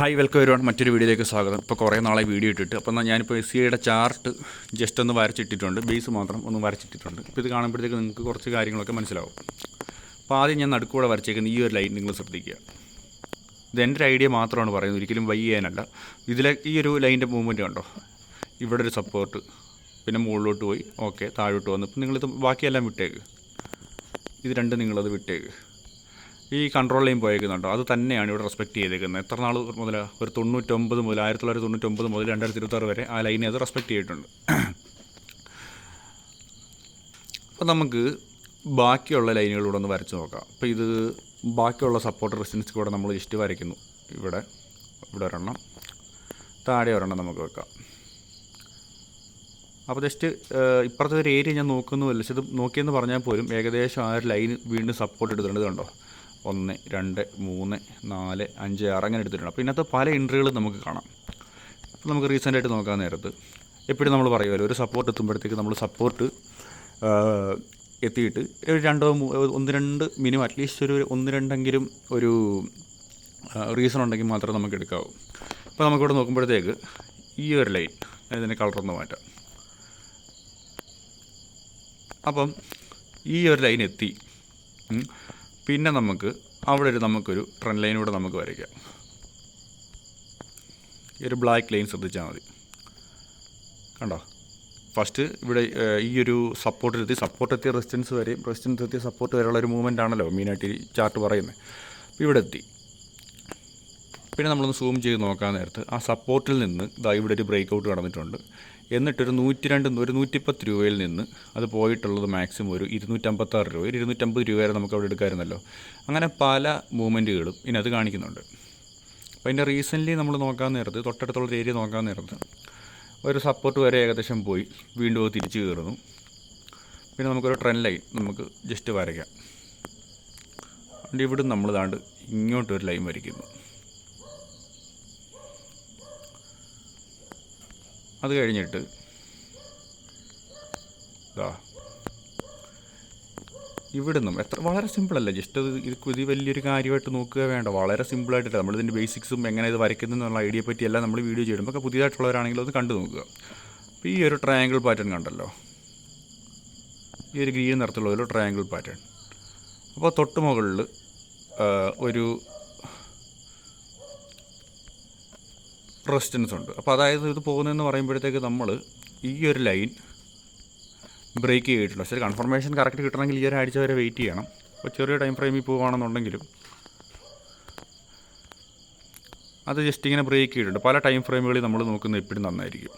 Hi welcome വരുവാണ് മറ്റൊരു വീഡിയോയിലേക്ക് സ്വാഗതം. ഇപ്പോൾ കുറേ നാളെ വീഡിയോ ഇട്ടിട്ട് അപ്പോൾ ഞാനിപ്പോൾ SCAയുടെ ചാർട്ട് ജസ്റ്റ് ഒന്ന് വരച്ചിട്ടിട്ടുണ്ട്, ബേസ് മാത്രം ഒന്ന് വരച്ചിട്ടിട്ടുണ്ട്. ഇപ്പോൾ ഇത് കാണുമ്പോഴത്തേക്ക് നിങ്ങൾക്ക് കുറച്ച് കാര്യങ്ങളൊക്കെ മനസ്സിലാവും. അപ്പോൾ ആദ്യം ഞാൻ നടുക്കൂടെ വരച്ചേക്കുന്ന ഈ ഒരു ലൈൻ നിങ്ങൾ ശ്രദ്ധിക്കുക. ഇത് എൻ്റെ ഒരു ഐഡിയ മാത്രമാണ് പറയുന്നത്, ഒരിക്കലും വൈ ചെയ്യാനല്ല. ഇതിലെ ഈ ഒരു ലൈൻ്റെ മൂവ്മെൻറ്റ് കണ്ടോ, ഇവിടെ ഒരു സപ്പോർട്ട്, പിന്നെ മുകളിലോട്ട് പോയി ഓക്കെ താഴോട്ട് വന്നു. ഇപ്പം നിങ്ങളിത് ബാക്കിയെല്ലാം വിട്ടേക്ക്, ഇത് രണ്ടും നിങ്ങളത് വിട്ടേക്ക്. ഈ കൺട്രോൾ ലൈൻ പോയേക്കുന്നുണ്ടോ, അത് തന്നെയാണ് ഇവിടെ റെസ്പെക്റ്റ് ചെയ്തേക്കുന്നത്. എത്ര നാൾ മുതൽ, ഒരു 99 മുതൽ 1999 മുതൽ 2026 വരെ ആ ലൈനെ അത് റെസ്പെക്റ്റ് ചെയ്തിട്ടുണ്ട്. അപ്പോൾ നമുക്ക് ബാക്കിയുള്ള ലൈനുകളിലൂടെ ഒന്ന് വരച്ച് നോക്കാം. അപ്പോൾ ഇത് ബാക്കിയുള്ള സപ്പോർട്ട് റെസിസ്റ്റൻസ് കൂടെ നമ്മൾ ജസ്റ്റ് വരയ്ക്കുന്നു. ഇവിടെ ഒരെണ്ണം, താഴെ ഒരെണ്ണം നമുക്ക് വെക്കാം. അപ്പോൾ ജസ്റ്റ് ഇപ്പുറത്തെ ഒരു ഏരിയ ഞാൻ നോക്കുന്നുമില്ല, പക്ഷെ ഇത് നോക്കിയെന്ന് പറഞ്ഞാൽ പോലും ഏകദേശം ആ ഒരു ലൈൻ വീണ്ടും സപ്പോർട്ട് എടുത്തിട്ടുണ്ട്. കണ്ടോ, 1 2 3 4 5 6 അങ്ങനെ എടുത്തിട്ടുണ്ട്. അപ്പോൾ ഇതിനകത്ത് പല എൻട്രികളും നമുക്ക് കാണാം. അപ്പോൾ നമുക്ക് റീസെൻ്റായിട്ട് നോക്കാൻ നേരത്ത് എപ്പോഴും നമ്മൾ പറയുമല്ലോ, ഒരു സപ്പോർട്ട് എത്തുമ്പോഴത്തേക്ക് നമ്മൾ സപ്പോർട്ട് എത്തിയിട്ട് ഒരു 1-2 മിനിമം അറ്റ്ലീസ്റ്റ് ഒരു 1-2 ഒരു റീസൺ ഉണ്ടെങ്കിൽ മാത്രമേ നമുക്ക് എടുക്കാവൂ. അപ്പോൾ നമുക്കിവിടെ നോക്കുമ്പോഴത്തേക്ക് ഈ ഒരു ലൈൻ, ഇതിൻ്റെ കളറൊന്ന് മാറ്റാം. അപ്പം ഈ ഒരു ലൈൻ എത്തി. പിന്നെ നമുക്ക് അവിടെ നമുക്കൊരു ട്രെൻഡ് ലൈൻ കൂടെ നമുക്ക് വരയ്ക്കാം. ഈ ഒരു ബ്ലാക്ക് ലൈൻ ശ്രദ്ധിച്ചാൽ മതി. കണ്ടോ, ഫസ്റ്റ് ഇവിടെ ഈ ഒരു സപ്പോർട്ട് എത്തിയ റെസിസ്റ്റൻസ് എത്തിയ സപ്പോർട്ട് വരെയുള്ള ഒരു മൂവ്മെൻ്റ് ആണല്ലോ മെയിനായിട്ട് ഈ ചാർട്ട് പറയുന്നത്. അപ്പോൾ ഇവിടെ എത്തി. പിന്നെ നമ്മളൊന്ന് സൂം ചെയ്ത് നോക്കാൻ നേരത്ത് ആ സപ്പോർട്ടിൽ നിന്ന് ഇവിടെ ഒരു ബ്രേക്ക് ഔട്ട് നടന്നിട്ടുണ്ട്. എന്നിട്ടൊരു 110 രൂപയിൽ നിന്ന് അത് പോയിട്ടുള്ളത് മാക്സിമം ഒരു 256 രൂപ, 250 രൂപ വരെ നമുക്ക് അവിടെ എടുക്കാമായിരുന്നല്ലോ. അങ്ങനെ പല മൂവ്മെൻറ്റുകളും ഇതിനകത്ത് കാണിക്കുന്നുണ്ട്. അപ്പോൾ അതിൻ്റെ റീസെൻ്റ്ലി നമ്മൾ നോക്കാൻ നേരത്ത്, തൊട്ടടുത്തുള്ള ഏരിയ നോക്കാൻ നേരത്ത് ഒരു സപ്പോർട്ട് വരെ ഏകദേശം പോയി, വീണ്ടും അത് തിരിച്ച് കയറുന്നു. പിന്നെ നമുക്കൊരു ട്രെൻഡ് ലൈൻ നമുക്ക് ജസ്റ്റ് വരയ്ക്കാം. അതുകൊണ്ട് ഇവിടെ നമ്മൾ ദാണ്ട് ഇങ്ങോട്ടൊരു ലൈൻ വരയ്ക്കുന്നു. അത് കഴിഞ്ഞിട്ട് ഇവിടുന്നും വളരെ സിമ്പിളല്ല, ജസ്റ്റ് ഇത് വലിയൊരു കാര്യമായിട്ട് നോക്കുക വേണ്ട, വളരെ സിമ്പിളായിട്ടില്ല. നമ്മളിതിൻ്റെ ബേസിക്സും എങ്ങനെ ഇത് വരയ്ക്കുന്നതെന്നുള്ള ഐഡിയ പറ്റിയെല്ലാം നമ്മൾ വീഡിയോ ചെയ്യുമ്പോൾ ഒക്കെ പുതിയതായിട്ടുള്ളവരാണെങ്കിലും അത് കണ്ടു നോക്കുക. അപ്പോൾ ഈ ഒരു ട്രയാങ്കിൾ പാറ്റേൺ കണ്ടല്ലോ, ഈ ഒരു ഗ്രീൻ നിറത്തിലുള്ള ഒരു ട്രയാങ്കിൾ പാറ്റേൺ. അപ്പോൾ തൊട്ട് മുകളിൽ ഒരു റെസിസ്റ്റൻസ് ഉണ്ട്. അപ്പോൾ അതായത് ഇത് പോകുന്നതെന്ന് പറയുമ്പോഴത്തേക്ക് നമ്മൾ ഈ ഒരു ലൈൻ ബ്രേക്ക് ചെയ്തിട്ടുണ്ട്. പക്ഷേ കൺഫർമേഷൻ കറക്റ്റ് കിട്ടണമെങ്കിൽ ഈ ഒരാഴ്ച വരെ വെയിറ്റ് ചെയ്യണം. അപ്പോൾ ചെറിയ ടൈം ഫ്രെയിമിൽ പോവുകയാണെന്നുണ്ടെങ്കിലും അത് ജസ്റ്റ് ഇങ്ങനെ ബ്രേക്ക് ചെയ്തിട്ടുണ്ട്. പല ടൈം ഫ്രെയിമുകളിൽ നമ്മൾ നോക്കുന്നത് എപ്പോഴും നന്നായിരിക്കും.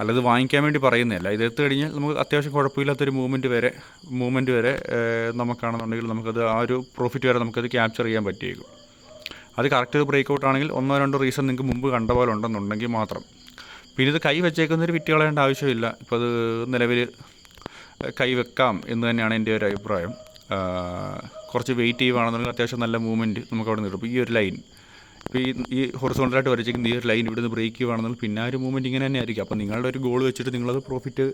അല്ലത് വാങ്ങിക്കാൻ വേണ്ടി പറയുന്നതല്ല, ഇത് എടുത്തു കഴിഞ്ഞാൽ നമുക്ക് അത്യാവശ്യം കുഴപ്പമില്ലാത്തൊരു മൂവ്മെൻറ്റ് വരെ നമുക്കാണെന്നുണ്ടെങ്കിൽ നമുക്കത് ആ ഒരു പ്രോഫിറ്റ് വരെ നമുക്കത് ക്യാപ്ചർ ചെയ്യാൻ പറ്റിയേക്കും. അത് കറക്റ്റ് ബ്രേക്ക് ഔട്ട് ആണെങ്കിൽ 1-2 റീസൺ നിങ്ങൾക്ക് മുമ്പ് കണ്ട പോലെ ഉണ്ടെന്നുണ്ടെങ്കിൽ മാത്രം. പിന്നെ ഇത് കൈ വെച്ചേക്കുന്നൊരു വിറ്റ് കളയേണ്ട ആവശ്യമില്ല. ഇപ്പോൾ അത് നിലവിൽ കൈ വെക്കാം എന്ന് തന്നെയാണ് എൻ്റെ ഒരു അഭിപ്രായം. കുറച്ച് വെയിറ്റ് ചെയ്യുകയാണെന്നുണ്ടെങ്കിൽ അത്യാവശ്യം നല്ല മൂവ്മെൻറ്റ് നമുക്ക് അവിടെ നിൽക്കും. ഈ ഒരു ലൈൻ ഇപ്പോൾ ഈ ഹൊറിസോണ്ടലായിട്ട് വരച്ചേക്കുന്ന ഈ ഒരു ലൈൻ ഇവിടുന്ന് ബ്രേക്ക് ചെയ്യുകയാണെന്നുണ്ടെങ്കിൽ പിന്നെ ആ ഒരു മൂവ്മെൻറ്റ് ഇങ്ങനെ തന്നെ ആയിരിക്കും. അപ്പോൾ നിങ്ങളുടെ ഒരു ഗോൾ വെച്ചിട്ട് നിങ്ങളത് പ്രോഫിറ്റ്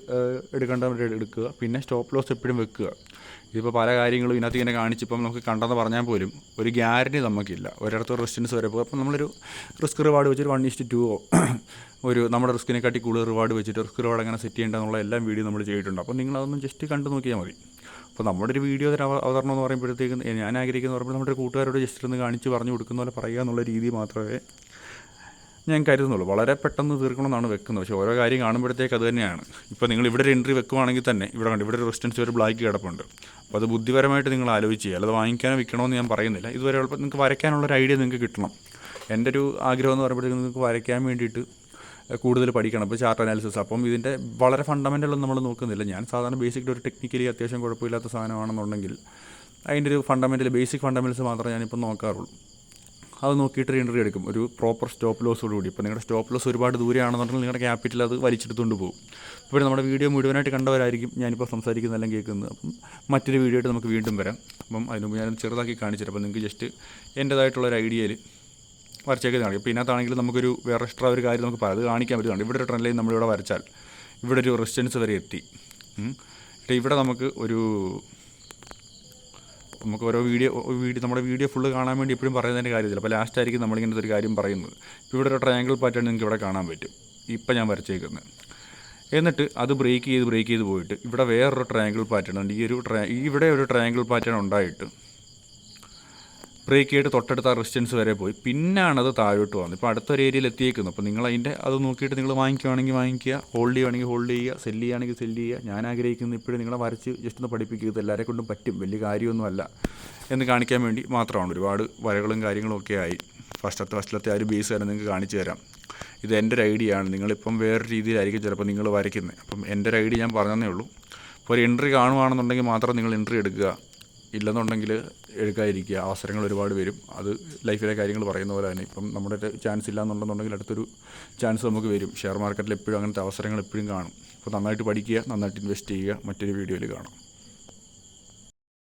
എടുക്കുക. പിന്നെ സ്റ്റോപ്പ് ലോസ് എപ്പോഴും വെക്കുക. ഇതിപ്പോൾ പല കാര്യങ്ങളും ഇതിനകത്ത് ഇങ്ങനെ കാണിച്ചിപ്പം നമുക്ക് കണ്ടെന്ന് പറഞ്ഞാൽ പോലും ഒരു ഗ്യാരണ്ടി നമുക്കില്ല. ഒരിടത്ത് റെസിസ്റ്റൻസ് വരെ പോകും. അപ്പോൾ നമ്മളൊരു റിസ്ക് റിവാർഡ് വെച്ചിട്ട് 1:2 ഒരു നമ്മുടെ റിസ്കിനെക്കാട്ടി കൂടുതൽ റിവാർഡ് വെച്ചിട്ട് റിസ്ക് റിവാർഡ് എങ്ങനെ സെറ്റ് ചെയ്യേണ്ടതെന്നുള്ള എല്ലാം വീഡിയോ നമ്മൾ ചെയ്തിട്ടുണ്ട്. അപ്പോൾ നിങ്ങളതൊന്നും ജസ്റ്റ് കണ്ടു നോക്കിയാൽ മതി. അപ്പോൾ നമ്മുടെ ഒരു വീഡിയോ അവതരണം എന്ന് പറയുമ്പോഴത്തേക്കും ഞാൻ ആഗ്രഹിക്കുന്ന പറയുമ്പോൾ നമ്മുടെ കൂട്ടുകാരോട് ജസ്റ്റ് ഒന്ന് കാണിച്ച് പറഞ്ഞു കൊടുക്കുന്ന പോലെ പറയുക എന്നുള്ള രീതി മാത്രമേ ഞാൻ കരുതുന്നുള്ളൂ. വളരെ പെട്ടെന്ന് തീർക്കണമെന്നാണ് വെക്കുന്നത്, പക്ഷേ ഓരോ കാര്യം കാണുമ്പോഴത്തേക്ക് അത് തന്നെയാണ്. ഇപ്പോൾ നിങ്ങൾ ഇവിടെ ഒരു എൻട്രി വെക്കുവാണെങ്കിൽ തന്നെ ഇവിടെ ഒരു റെസിസ്റ്റൻസ് ഒരു ബ്ലാക്ക് കിടപ്പുണ്ട്. അപ്പോൾ അത് ബുദ്ധിപരമായിട്ട് നിങ്ങൾ ആലോചിച്ച് ചെയ്യുക, അല്ലാതെ വാങ്ങിക്കാനോ വിൽക്കണമെന്ന് ഞാൻ പറയുന്നില്ല. ഇതുവരെ എളുപ്പം നിങ്ങൾക്ക് വരയ്ക്കാനുള്ളൊരു ഐഡിയ നിങ്ങൾക്ക് കിട്ടണം. എൻ്റെ ഒരു ആഗ്രഹം എന്ന് പറയുമ്പോഴത്തേക്ക് നിങ്ങൾക്ക് വരയ്ക്കാൻ വേണ്ടിയിട്ട് കൂടുതൽ പഠിക്കണം. ഇപ്പോൾ ചാർട്ട് അനാലിസിസ്, അപ്പം ഇതിൻ്റെ വളരെ ഫണ്ടമെൻ്റലൊന്നും നമ്മൾ നോക്കുന്നില്ല. ഞാൻ സാധാരണ ബേസിക്കലി ഒരു ടെക്നിക്കലി അത്യാവശ്യം കുഴപ്പമില്ലാത്ത സാധനമാണെന്നുണ്ടെങ്കിൽ അതിൻ്റെ ഒരു ബേസിക് ഫണ്ടമെൻറ്റ്സ് മാത്രമേ ഞാനിപ്പോൾ നോക്കാറുള്ളൂ. അത് നോക്കിയിട്ട് എൻട്രി എടുക്കും, ഒരു പ്രോപ്പർ സ്റ്റോപ്പ് ലോസോടുകൂടി. ഇപ്പോൾ നിങ്ങളുടെ സ്റ്റോപ്പ് ലോസ് ഒരുപാട് ദൂരെയാണെന്നുണ്ടെങ്കിൽ നിങ്ങളുടെ ക്യാപിറ്റൽ അത് വലിച്ചെടുത്തുകൊണ്ട് പോകും. ഇപ്പോൾ നമ്മുടെ വീഡിയോ മുഴുവനായിട്ട് കണ്ടവരായിരിക്കും ഞാനിപ്പോൾ സംസാരിക്കുന്നതെല്ലാം കേൾക്കുന്നത്. അപ്പം മറ്റൊരു വീഡിയോ ആയിട്ട് നമുക്ക് വീണ്ടും വരാം. അപ്പം അതിനുമുമ്പ് ഞാൻ ചെറുതാക്കി കാണിച്ചിട്ട് അപ്പോൾ നിങ്ങൾക്ക് ജസ്റ്റ് എൻ്റേതായിട്ടുള്ളൊരു ഐഡിയയിൽ വരച്ചേക്ക് കാണിക്കും. അപ്പോൾ ഇതിനകത്താണെങ്കിൽ നമുക്കൊരു വേറെ എക്സ്ട്രാ ഒരു കാര്യം നമുക്ക് അത് കാണിക്കാൻ പറ്റുന്നുണ്ട്. ഇവിടെ ഒരു ട്രെൻഡ് ലൈൻ നമ്മളിവിടെ വരച്ചാൽ ഇവിടെ ഒരു റെസിസ്റ്റൻസ് വരെ എത്തി. ഇവിടെ നമുക്ക് ഒരു നമുക്ക് ഓരോ വീഡിയോ നമ്മുടെ വീഡിയോ ഫുള്ള് കാണാൻ വേണ്ടി എപ്പോഴും പറയുന്നതിൻ്റെ കാര്യമില്ല. അപ്പോൾ ലാസ്റ്റ് ആയിരിക്കും നമ്മളിങ്ങനത്തെ ഒരു കാര്യം പറയുന്നത്. ഇപ്പോൾ ഇവിടെ ഒരു ട്രയാങ്കിൾ പാറ്റേൺ നിങ്ങൾക്ക് ഇവിടെ കാണാൻ പറ്റും, ഇപ്പം ഞാൻ വരച്ചേക്കുന്നത്. എന്നിട്ട് അത് ബ്രേക്ക് ചെയ്ത് പോയിട്ട് ഇവിടെ വേറൊരു ട്രയാങ്കിൾ പാറ്റേൺ ഉണ്ട്. ഇവിടെ ഒരു ട്രയാങ്കിൾ പാറ്റേൺ ഉണ്ടായിട്ട് ബ്രേക്ക് ചെയ്തിട്ട് തൊട്ടടുത്ത റെസിസ്റ്റൻസ് വരെ പോയി, പിന്നാണ് അത് താഴോട്ട് വന്നത്. ഇപ്പോൾ അടുത്തൊരു ഏരിയയിൽ എത്തിയേക്കുന്നു. അപ്പോൾ നിങ്ങൾ അതിൻ്റെ അത് നോക്കിയിട്ട് നിങ്ങൾ വാങ്ങിക്കുകയാണെങ്കിൽ വാങ്ങിക്കുക, ഹോൾഡ് ചെയ്യുകയാണെങ്കിൽ ഹോൾഡ് ചെയ്യുക, സെല്ല് ചെയ്യുകയാണെങ്കിൽ സെല്ല് ചെയ്യുക. ഞാൻ ആഗ്രഹിക്കുന്നത് ഇപ്പോഴും നിങ്ങളെ വരച്ച് ജസ്റ്റ് ഒന്ന് പഠിപ്പിക്കുക. ഇത് എല്ലാവരെ കൊണ്ടും പറ്റും, വലിയ കാര്യമൊന്നുമല്ല എന്ന് കാണിക്കാൻ വേണ്ടി മാത്രമാണ്. ഒരുപാട് വരകളും കാര്യങ്ങളും ഒക്കെ ആയി. ഫസ്റ്റിലത്തെ ആ ഒരു ബേസ് തന്നെ നിങ്ങൾക്ക് കാണിച്ചു തരാം. ഇത് എൻ്റെ ഒരു ഐഡിയ ആണ്. നിങ്ങളിപ്പം വേറൊരു രീതിയിലായിരിക്കും ചിലപ്പോൾ നിങ്ങൾ വരയ്ക്കുന്നത്. അപ്പം എൻ്റെ ഒരു ഐഡിയ ഞാൻ പറഞ്ഞതേ ഉള്ളൂ. ഇപ്പോൾ ഒരു എൻട്രി കാണുകയാണെന്നുണ്ടെങ്കിൽ മാത്രം നിങ്ങൾ എൻട്രി എടുക്കുക, ഇല്ലെന്നുണ്ടെങ്കിൽ എടുക്കാതിരിക്കുക. അവസരങ്ങൾ ഒരുപാട് വരും. അത് ലൈഫിലെ കാര്യങ്ങൾ പറയുന്ന പോലെ തന്നെ ഇപ്പം നമ്മുടെ ചാൻസ് ഇല്ലയെന്നുണ്ടെന്നുണ്ടെങ്കിൽ അടുത്തൊരു ചാൻസ് നമുക്ക് വരും. ഷെയർ മാർക്കറ്റിൽ എപ്പോഴും അങ്ങനത്തെ അവസരങ്ങൾ എപ്പോഴും കാണും. അപ്പോൾ നന്നായിട്ട് പഠിക്കുക, നന്നായിട്ട് ഇൻവെസ്റ്റ് ചെയ്യുക. മറ്റൊരു വീഡിയോയിൽ കാണാം.